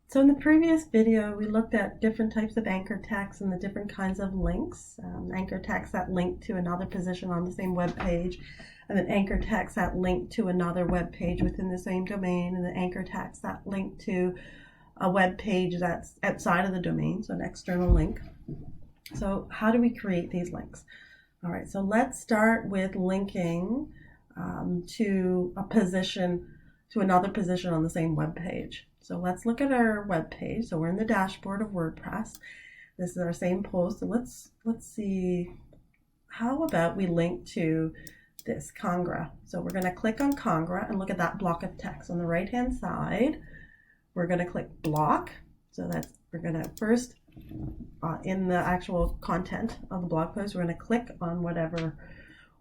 So in the previous video, we looked at different types of anchor text and the different kinds of links. Anchor text that link to another position on the same web page, and then anchor text that link to another web page within the same domain, and then anchor text that link to a web page that's outside of the domain, so an external link. So how do we create these links? All right, so let's start with linking to a position, to another position on the same web page. So let's look at our web page. So we're in the dashboard of WordPress. This is our same post. So let's see, how about we link to this Congra. So we're going to click on Congra and look at that block of text. On the right hand side, we're going to click block. So we're going to first, in the actual content of the blog post, we're going to click on whatever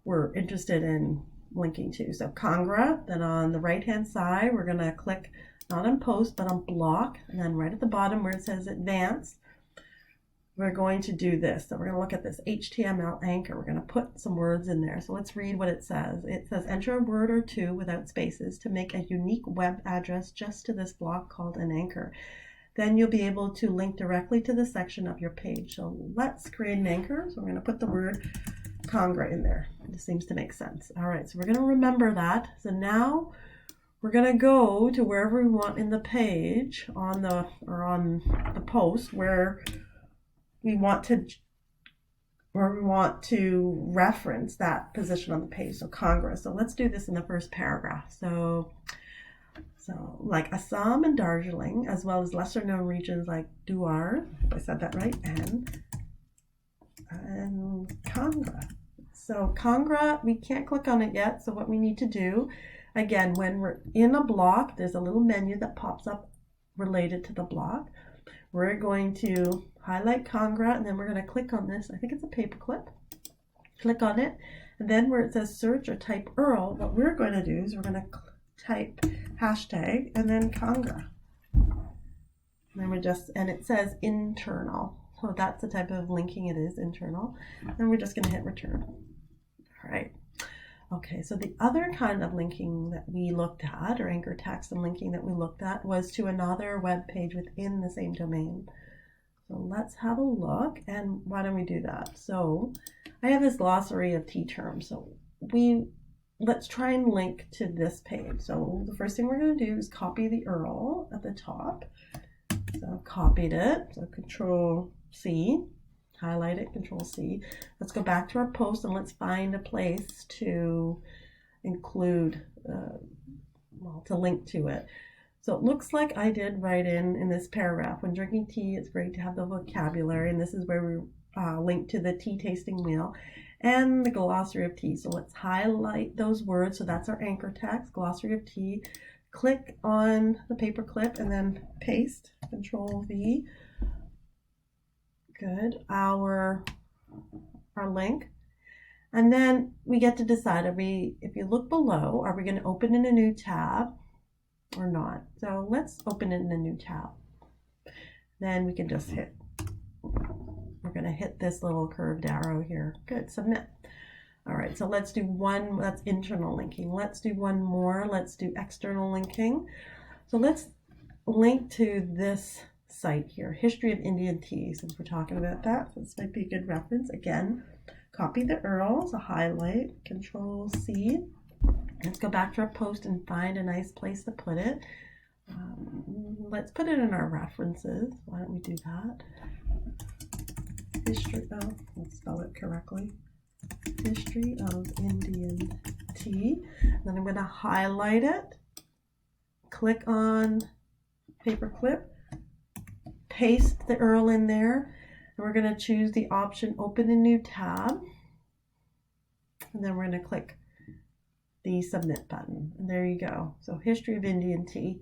we're interested in linking to. So Congra, then on the right hand side, we're going to click not on post, but on block. And then right at the bottom where it says advanced, we're going to do this. So we're going to look at this HTML anchor. We're going to put some words in there. So let's read what it says. It says, enter a word or two without spaces to make a unique web address just to this block called an anchor. Then you'll be able to link directly to the section of your page. So let's create an anchor. So we're going to put the word Congra in there. This seems to make sense. All right, so we're going to remember that. So now we're going to go to wherever we want in the page on the post where we want to reference that position on the page. So Congra. So let's do this in the first paragraph. So like Assam and Darjeeling, as well as lesser known regions like Duar, if I said that right, and Congra. So Congra, we can't click on it yet. So what we need to do, again, when we're in a block, there's a little menu that pops up related to the block. We're going to highlight Congra, and then we're going to click on this. I think it's a paperclip. Click on it, and then where it says search or type URL, what we're going to do is we're going to type hashtag and then Congra. And then and it says internal. So that's the type of linking it is, internal. And we're just going to hit return. All right. Okay, so the other kind of linking that we looked at, or anchor text and linking that we looked at, was to another web page within the same domain. So let's have a look, and why don't we do that? So I have this glossary of T terms. So let's try and link to this page. So the first thing we're going to do is copy the URL at the top. So I've copied it. So Control C, highlight it, Control C. Let's go back to our post and let's find a place to include, to link to it. So it looks like I did write in this paragraph, when drinking tea, it's great to have the vocabulary, and this is where we link to the tea tasting wheel and the glossary of tea. So let's highlight those words. So that's our anchor text, glossary of tea. Click on the paperclip and then paste, Control V. Good, our link. And then we get to decide, if you look below, are we going to open in a new tab or not? So let's open it in a new tab. Then we can just we're going to hit this little curved arrow here. Good, submit. All right, so let's do one, that's internal linking. Let's do one more, let's do external linking. So let's link to this site here, History of Indian Tea, since we're talking about that. This might be a good reference. Again, copy the URL, so highlight, Control C. Let's go back to our post and find a nice place to put it. Let's put it in our references. Why don't we do that? History, let's spell it correctly. History of Indian Tea. And then I'm going to highlight it, click on paperclip, paste the URL in there, and we're going to choose the option open a new tab, and then we're going to click the submit button, and there you go. So History of Indian Tea.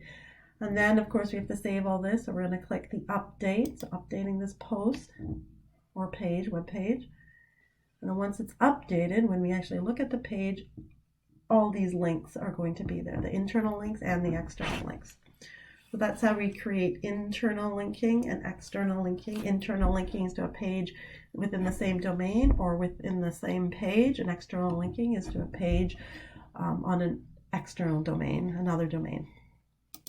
And then of course we have to save all this, so we're going to click the update, so updating this post or page, web page. And then once it's updated, when we actually look at the page, all these links are going to be there, the internal links and the external links. So that's how we create internal linking and external linking. Internal linking is to a page within the same domain or within the same page, and external linking is to a page on an external domain, another domain.